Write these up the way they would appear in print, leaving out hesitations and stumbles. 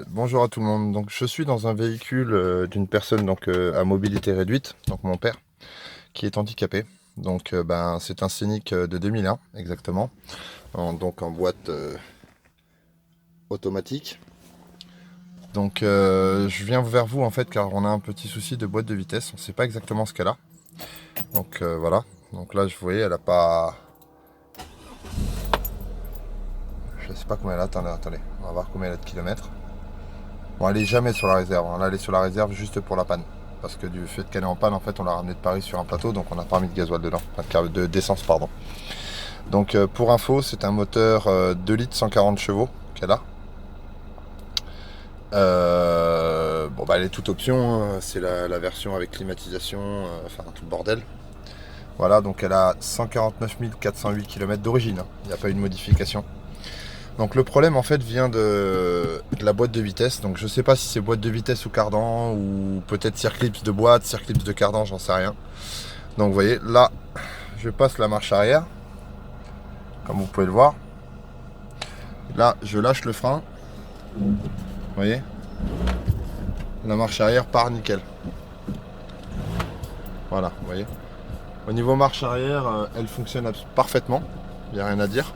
Bonjour à tout le monde. Donc, je suis dans un véhicule d'une personne à mobilité réduite, donc mon père, qui est handicapé. C'est un Scénic de 2001 exactement, donc en boîte automatique. Je viens vers vous en fait car on a un petit souci de boîte de vitesse. On ne sait pas exactement ce qu'elle a. Voilà. Donc là, vous voyez, elle a pas. Je sais pas combien elle a. Attendez. On va voir combien elle a de kilomètres. Bon, elle est jamais sur la réserve, hein. Là, elle est sur la réserve juste pour la panne. Parce que du fait qu'elle est en panne, en fait, on l'a ramenée de Paris sur un plateau, donc on n'a pas mis de gasoil dedans. Enfin, d'essence, pardon. Pour info, c'est un moteur 2 litres 140 chevaux qu'elle a. Elle est toute option, hein. C'est la version avec climatisation, enfin tout le bordel. Voilà, donc elle a 149 408 km d'origine, hein. Il n'y a pas eu de modification. Donc le problème en fait vient de la boîte de vitesse. Donc je sais pas si c'est boîte de vitesse ou cardan ou peut-être circlips de boîte, circlips de cardan, j'en sais rien. Donc vous voyez là, je passe la marche arrière, comme vous pouvez le voir. Là je lâche le frein. Vous voyez, la marche arrière part nickel. Voilà, vous voyez. Au niveau marche arrière, elle fonctionne parfaitement. Il n'y a rien à dire.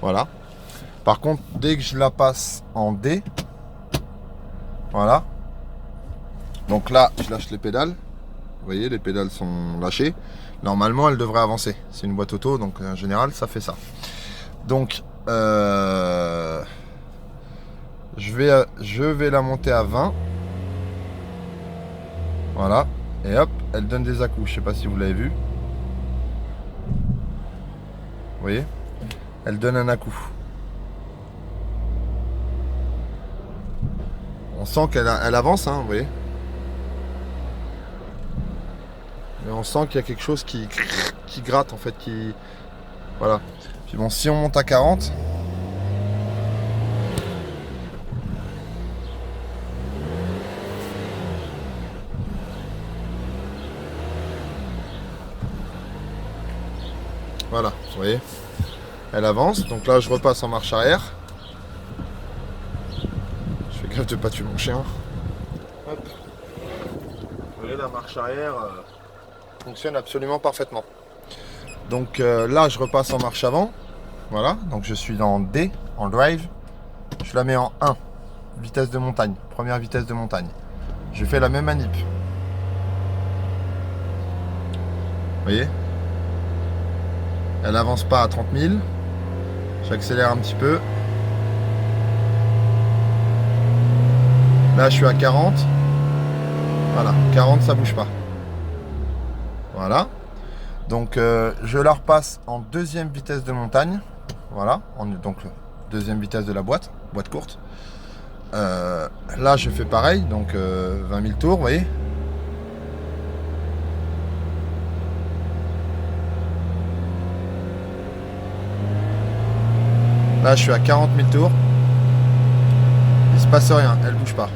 Voilà. Par contre, dès que je la passe en D, voilà. Donc là, je lâche les pédales. Vous voyez, les pédales sont lâchées. Normalement, elle devrait avancer. C'est une boîte auto, donc en général, ça fait ça. Donc, je vais la monter à 20. Voilà. Et hop, elle donne des à-coups. Je sais pas si vous l'avez vu. Vous voyez, elle donne un à-coup. On sent qu'elle avance, hein, vous voyez. Mais on sent qu'il y a quelque chose qui gratte, en fait, qui... Voilà. Puis bon, si on monte à 40... Voilà, vous voyez. Elle avance, donc là je repasse en marche arrière. Je fais gaffe de pas tuer mon chien. Hop. Vous voyez, la marche arrière fonctionne absolument parfaitement. Là je repasse en marche avant. Voilà, donc je suis dans D, en drive. Je la mets en 1, vitesse de montagne, première vitesse de montagne. Je fais la même manip. Vous voyez, elle avance pas à 30 000. J'accélère un petit peu. Là je suis à 40. Voilà, 40 ça bouge pas. Voilà. Donc je la repasse en deuxième vitesse de montagne. Voilà, donc deuxième vitesse de la boîte courte. Là je fais pareil, donc 20 000 tours, vous voyez. Là je suis à 40 000 tours. Il se passe rien, elle bouge pas.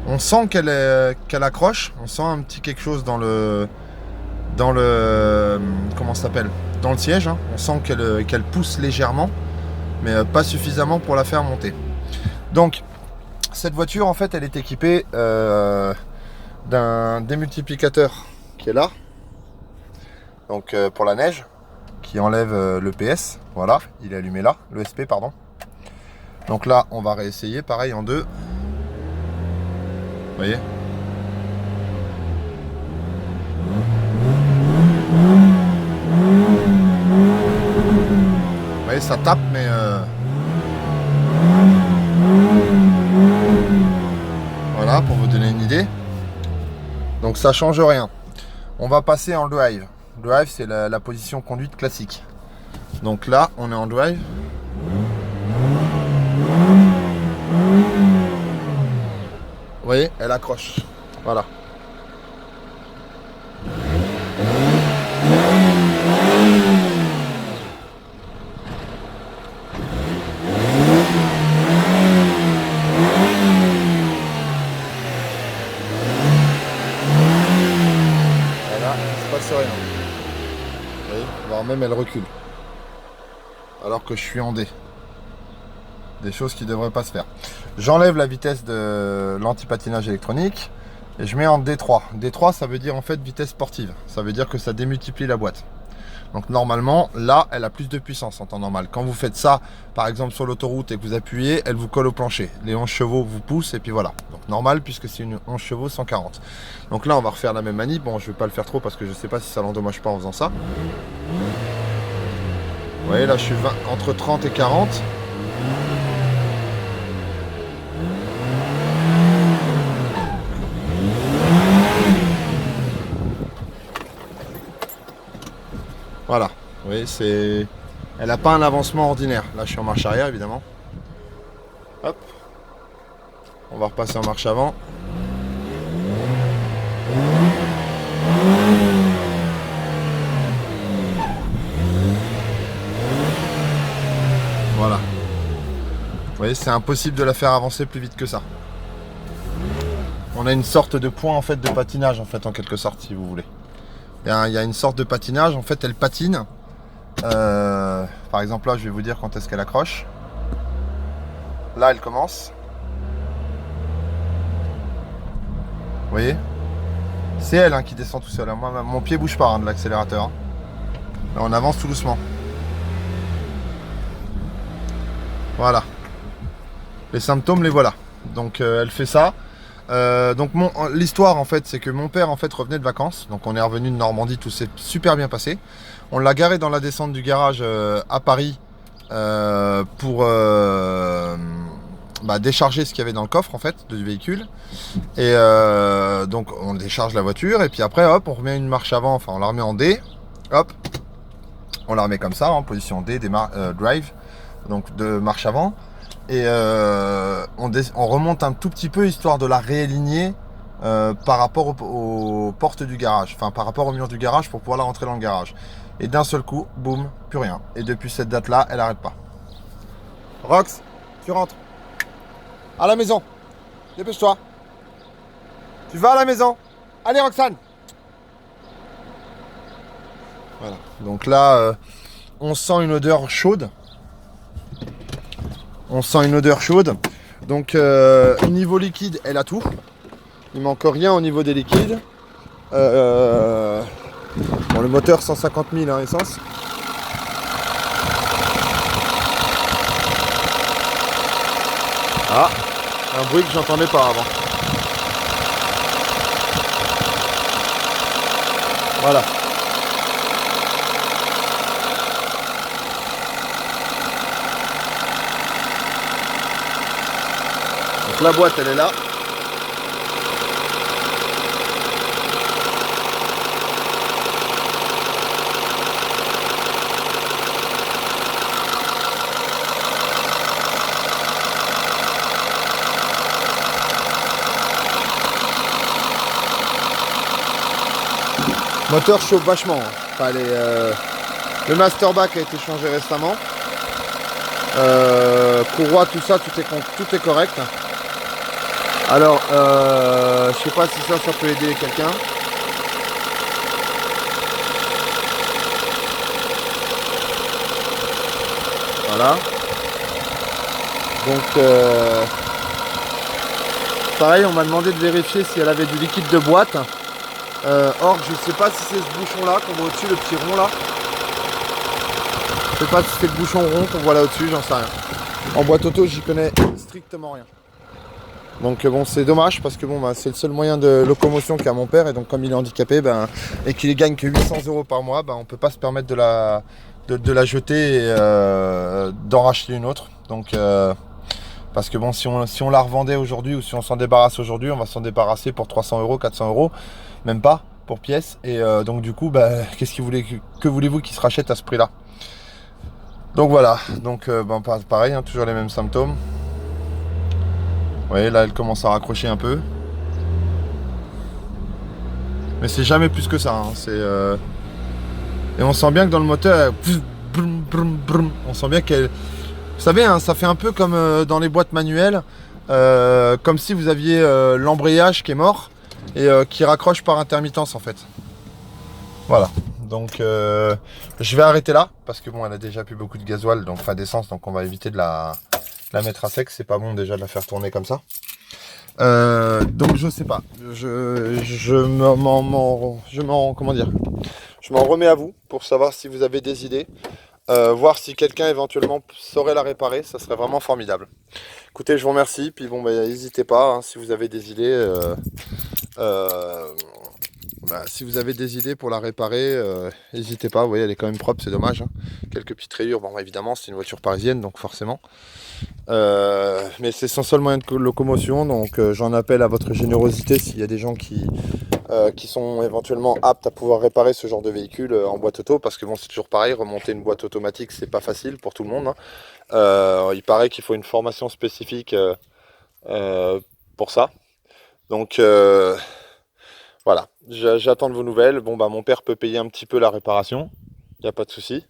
On sent qu'elle accroche, on sent un petit quelque chose dans le comment ça s'appelle, dans le siège, hein. On sent qu'elle pousse légèrement, mais pas suffisamment pour la faire monter. Donc cette voiture en fait elle est équipée d'un démultiplicateur qui est là, donc pour la neige, qui enlève le PS. Voilà, il est allumé là, le SP pardon. Donc là on va réessayer pareil en 2. Vous voyez, ça tape, mais voilà, pour vous donner une idée. Donc ça change rien. On va passer en drive. Drive, c'est la position conduite classique. Donc là, on est en drive. Vous voyez, elle accroche. Voilà. Rien. Vous voyez, voire même elle recule. Alors que je suis en D. des choses qui ne devraient pas se faire. J'enlève la vitesse de l'anti-patinage électronique et je mets en D3. D3, ça veut dire en fait vitesse sportive. Ça veut dire que ça démultiplie la boîte. Donc normalement, là, elle a plus de puissance en temps normal. Quand vous faites ça, par exemple sur l'autoroute et que vous appuyez, elle vous colle au plancher. Les 11 chevaux vous poussent et puis voilà. Donc normal puisque c'est une 11 chevaux 140. Donc là, on va refaire la même manip. Bon, je ne vais pas le faire trop parce que je ne sais pas si ça l'endommage pas en faisant ça. Vous voyez, là, je suis entre 30 et 40. Voilà, vous voyez, c'est... Elle n'a pas un avancement ordinaire. Là, je suis en marche arrière, évidemment. Hop. On va repasser en marche avant. Voilà. Vous voyez, c'est impossible de la faire avancer plus vite que ça. On a une sorte de point, en fait, de patinage, en fait, en quelque sorte, si vous voulez. Il y a une sorte de patinage, en fait elle patine. Par exemple là je vais vous dire quand est-ce qu'elle accroche. Là elle commence. Vous voyez? C'est elle qui descend tout seul. Moi, mon pied bouge pas de l'accélérateur. Là on avance tout doucement. Voilà. Les symptômes les voilà. Donc elle fait ça. Donc l'histoire en fait c'est que mon père en fait revenait de vacances, donc on est revenu de Normandie, tout s'est super bien passé. On l'a garé dans la descente du garage à Paris pour décharger ce qu'il y avait dans le coffre en fait du véhicule. Et donc on décharge la voiture et puis après hop on remet une marche avant, enfin on la remet en D, hop, on la remet comme ça en position D, drive, donc de marche avant. Et on remonte un tout petit peu histoire de la réaligner par rapport aux portes du garage, enfin par rapport au mur du garage pour pouvoir la rentrer dans le garage. Et d'un seul coup, boum, plus rien. Et depuis cette date-là, elle n'arrête pas. Rox, tu rentres. À la maison. Dépêche-toi. Tu vas à la maison. Allez Roxane. Voilà. Donc là, on sent une odeur chaude. On sent une odeur chaude. Donc au niveau liquide, elle a tout. Il manque rien au niveau des liquides. Bon, le moteur 150 000 hein, essence. Ah, un bruit que j'entendais pas avant. Voilà. Donc la boîte elle est là. Moteur chauffe vachement. Enfin, le masterback a été changé récemment. Courroie, tout ça, tout est correct. Alors, je sais pas si ça peut aider quelqu'un. Voilà. Donc, pareil, on m'a demandé de vérifier si elle avait du liquide de boîte. Or, je sais pas si c'est ce bouchon là qu'on voit au-dessus, le petit rond là. Je sais pas si c'est le bouchon rond qu'on voit là au-dessus, j'en sais rien. En boîte auto, j'y connais strictement rien. Donc bon, c'est dommage parce que bon, c'est le seul moyen de locomotion qu'a mon père et donc comme il est handicapé et qu'il gagne que 800 € par mois, on peut pas se permettre de la jeter et d'en racheter une autre. Donc parce que bon, si on la revendait aujourd'hui ou si on s'en débarrasse aujourd'hui, on va s'en débarrasser pour 300 €, 400 €, même pas pour pièce. Et donc du coup, que voulez-vous qu'il se rachète à ce prix-là? Donc voilà, donc pareil, hein, toujours les mêmes symptômes. Vous voyez, là elle commence à raccrocher un peu. Mais c'est jamais plus que ça. Hein. Et on sent bien que dans le moteur, on sent bien qu'elle... Vous savez, hein, ça fait un peu comme dans les boîtes manuelles, comme si vous aviez l'embrayage qui est mort et qui raccroche par intermittence en fait. Voilà. Donc je vais arrêter là parce que bon, elle a déjà plus beaucoup de gasoil, donc enfin d'essence, donc on va éviter de la la mettre à sec, c'est pas bon déjà de la faire tourner comme ça. Donc je sais pas, comment dire, je m'en remets à vous pour savoir si vous avez des idées, voir si quelqu'un éventuellement saurait la réparer, ça serait vraiment formidable. Écoutez, je vous remercie, puis bon, bah, n'hésitez pas, hein, si vous avez des idées, si vous avez des idées pour la réparer, n'hésitez pas. Vous voyez, elle est quand même propre, c'est dommage, hein. Quelques petites rayures, bon, évidemment, c'est une voiture parisienne, donc forcément. Mais c'est son seul moyen de locomotion, donc j'en appelle à votre générosité s'il y a des gens qui sont éventuellement aptes à pouvoir réparer ce genre de véhicule en boîte auto, parce que bon, c'est toujours pareil, remonter une boîte automatique, c'est pas facile pour tout le monde, hein. Il paraît qu'il faut une formation spécifique pour ça. Donc voilà, j'attends de vos nouvelles. Bon, bah mon père peut payer un petit peu la réparation, il n'y a pas de souci.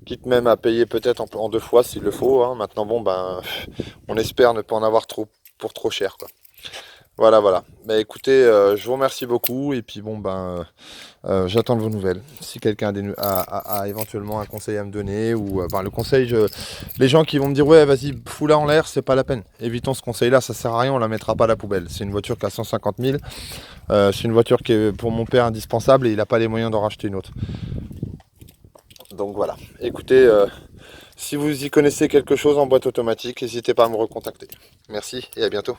Quitte même à payer peut-être en 2 fois s'il le faut, hein. Maintenant, bon, ben, on espère ne pas en avoir trop pour trop cher, quoi. Voilà, voilà. Bah écoutez, je vous remercie beaucoup et puis bon, ben, j'attends de vos nouvelles. Si quelqu'un a éventuellement un conseil à me donner ou ben, le conseil, les gens qui vont me dire ouais, vas-y, fous-la en l'air, c'est pas la peine. Évitons ce conseil-là, ça sert à rien, on la mettra pas à la poubelle. C'est une voiture qui a 150 000. C'est une voiture qui est pour mon père indispensable et il n'a pas les moyens d'en racheter une autre. Donc voilà. Écoutez, si vous y connaissez quelque chose en boîte automatique, n'hésitez pas à me recontacter. Merci et à bientôt.